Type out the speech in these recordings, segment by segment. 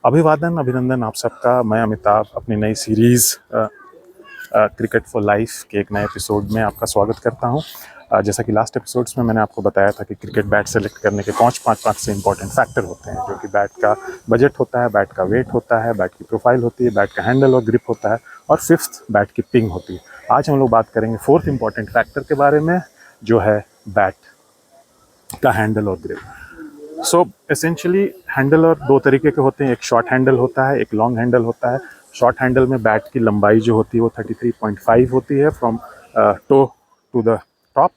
अभिवादन, अभिनंदन आप सबका। मैं अमिताभ अपनी नई सीरीज़ क्रिकेट फॉर लाइफ के एक नए एपिसोड में आपका स्वागत करता हूं। जैसा कि लास्ट एपिसोड्स में मैंने आपको बताया था कि क्रिकेट बैट सेलेक्ट करने के पाँच से इंपॉर्टेंट फैक्टर होते हैं, जो कि बैट का बजट होता है, बैट का वेट होता है, बैट की प्रोफाइल होती है, बैट का हैंडल और ग्रिप होता है, और फिफ्थ बैट की पिंग होती है। आज हम लोग बात करेंगे फोर्थ इंपॉर्टेंट फैक्टर के बारे में, जो है बैट का हैंडल और ग्रिप। सो एसेंशियली हैंडल और दो तरीके के होते हैं, एक शॉर्ट हैंडल होता है, एक लॉन्ग हैंडल होता है। शॉर्ट हैंडल में बैट की लंबाई जो होती है वो 33.5 होती है from toe to the top,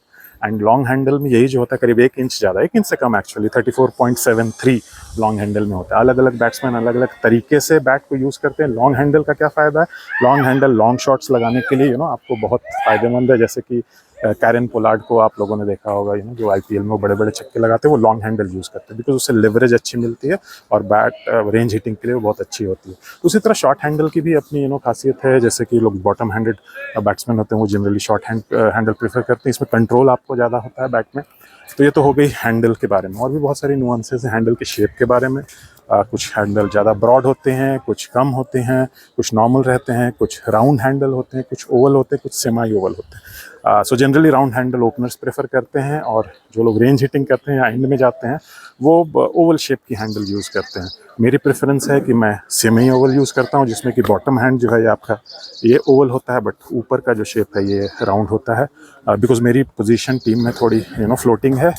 and long handle में यही जो होता है करीब 1 इंच ज़्यादा, 1 इंच से कम एक्चुअली 34.73 लॉन्ग हैंडल में होता है। अलग अलग बैट्समैन अलग अलग तरीके से बैट को यूज़ करते हैं। लॉन्ग हैंडल का क्या फ़ायदा है? लॉन्ग हैंडल लॉन्ग शॉट्स लगाने के लिए आपको बहुत फ़ायदेमंद है। जैसे कि कैरन पोलार्ड को आप लोगों ने देखा होगा, जो आईपीएल में बड़े बड़े छक्के लगाते हैं वो लॉन्ग हैंडल यूज़ करते हैं, बिकॉज उससे लेवरेज अच्छी मिलती है और बैट रेंज हिटिंग के लिए वो बहुत अच्छी होती है। उसी तरह शॉर्ट हैंडल की भी अपनी खासियत है। जैसे कि लोग बॉटम हैंडेड बैट्समैन होते हैं वो जनरली शॉर्ट हैंडल प्रेफर करते हैं, इसमें कंट्रोल आपको ज़्यादा होता है बैट में। तो ये तो हो गई हैंडल के बारे में। और भी बहुत सारी नुआंसेस हैं हैंडल के शेप के बारे में। कुछ हैंडल ज़्यादा ब्रॉड होते हैं, कुछ कम होते हैं, कुछ नॉर्मल रहते हैं, कुछ राउंड हैंडल होते हैं, कुछ ओवल होते हैं, कुछ सेमी ओवल होते हैं। So generally round handle openers prefer करते हैं, और जो लोग रेंज हिटिंग करते हैं या एंड में जाते हैं वो ओवल शेप की हैंडल यूज़ करते हैं। मेरी प्रेफरेंस है कि मैं सेमी ओवल यूज़ करता हूँ, जिसमें कि बॉटम हैंड जो है ये आपका ये ओवल होता है, बट ऊपर का जो शेप है ये राउंड होता है। बिकॉज मेरी पोजीशन टीम में थोड़ी फ्लोटिंग है,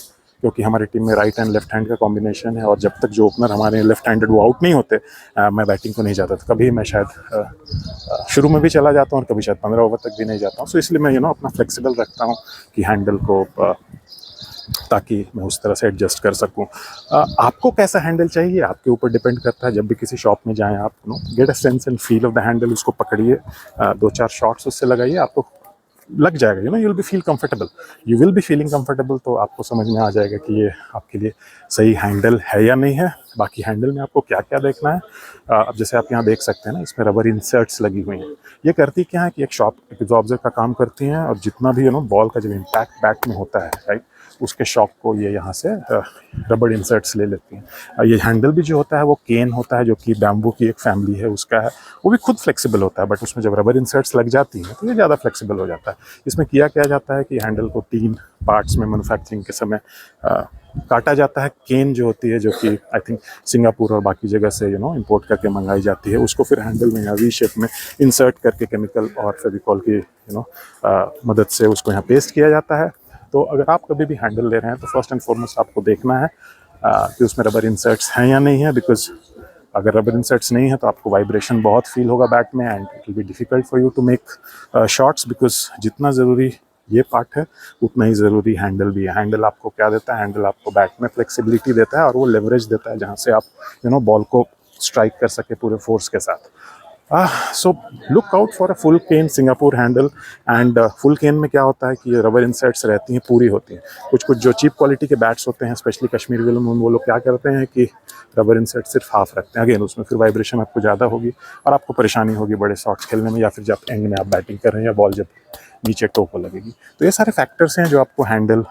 क्योंकि हमारी टीम में राइट एंड लेफ्ट हैंड का कॉम्बिनेशन है, और जब तक जो ओपनर हमारे लेफ्ट हैंडेड वो आउट नहीं होते मैं बैटिंग को नहीं जाता था। कभी मैं शायद शुरू में भी चला जाता हूँ और कभी शायद 15 ओवर तक भी नहीं जाता हूँ। सो इसलिए मैं अपना फ्लेक्सिबल रखता हूँ कि हैंडल को ताकि मैं उस तरह से एडजस्ट कर सकूं। आपको कैसा हैंडल चाहिए आपके ऊपर डिपेंड करता है। जब भी किसी शॉप में जाएं आप get a sense and feel of the handle, उसको पकड़िए, 2-4 शॉट्स उससे लगाइए, आपको लग जाएगा। You will be feel comfortable, you will be feeling comfortable. तो आपको समझ में आ जाएगा कि ये आपके लिए सही हैंडल है या नहीं है। बाकी हैंडल में आपको क्या क्या देखना है, अब जैसे आप यहाँ देख सकते हैं ना, इसमें रबर इंसर्ट्स लगी हुई हैं। ये करती क्या है कि एक शॉक एब्जॉर्बर का काम करती हैं, और जितना भी बॉल का जब इम्पैक्ट बैट में होता है, राइट, उसके शॉक को ये यहाँ से रबर इंसर्ट्स ले लेती हैं। ये हैंडल भी जो होता है वो केन होता है, जो कि बैम्बू की एक फैमिली है उसका है। वो भी खुद फ्लेक्सिबल होता है, बट उसमें जब रबर इंसर्ट्स लग जाती हैं तो ये ज़्यादा फ्लेक्सिबल हो जाता है। इसमें किया क्या जाता है कि हैंडल को 3 पार्ट्स में मैन्युफैक्चरिंग के समय काटा जाता है। केन जो होती है, जो कि आई थिंक सिंगापुर और बाकी जगह से इंपोर्ट करके मंगाई जाती है, उसको फिर हैंडल में यहाँ वी शेप में इंसर्ट करके केमिकल और फेविकॉल की मदद से उसको यहाँ पेस्ट किया जाता है। तो अगर आप कभी भी हैंडल ले रहे हैं तो फर्स्ट एंड फॉरमोस्ट आपको देखना है कि उसमें रबर इंसर्ट्स हैं या नहीं है, बिकॉज अगर रबर इंसर्ट्स नहीं है तो आपको वाइब्रेशन बहुत फील होगा बैट में, and it will be difficult for you to make shots, because जितना ज़रूरी ये पार्ट है उतना ही ज़रूरी हैंडल भी है। हैंडल आपको क्या देता है? हैंडल आपको बैट में फ्लेक्सिबिलिटी देता है, और वो लेवरेज देता है जहाँ से आप बॉल को स्ट्राइक कर सके पूरे फोर्स के साथ। So look out for a full cane Singapore handle. And full cane में क्या होता है कि ये रबर इंसर्ट्स रहती हैं, पूरी होती हैं। कुछ जो चीप क्वालिटी के बैट्स होते हैं, स्पेशली कश्मीर विल में, वो लोग क्या करते हैं कि रबर इंसर्ट सिर्फ हाफ रखते हैं। अगेन उसमें फिर वाइब्रेशन आपको ज़्यादा होगी और आपको परेशानी होगी बड़े शॉट्स खेलने में, या फिर जब एंड में आप बैटिंग कर रहे हैं या बॉल जब नीचे टो को लगेगी। तो ये सारे फैक्टर्स हैं जो आपको हैंडल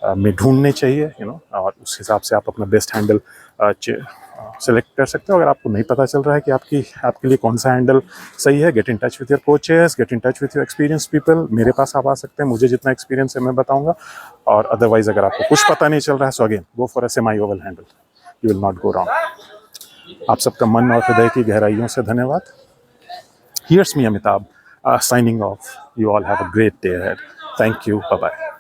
में ढूंढने चाहिए, और उस हिसाब से आप अपना बेस्ट हैंडल सेलेक्ट कर सकते हो। अगर आपको नहीं पता चल रहा है कि आपके लिए कौन सा हैंडल सही है, get in touch with your coaches, get in touch with your experience people. मेरे पास आप आ सकते हैं, मुझे जितना एक्सपीरियंस है मैं बताऊंगा। और अदरवाइज अगर आपको कुछ पता नहीं चल रहा है, so again go for a semi Oval handle, you will not go wrong. आप सबका मन और हृदय की गहराइयों से धन्यवाद। Here's me, Amitabh, signing off. You all have a great day ahead. Thank you. Bye-bye.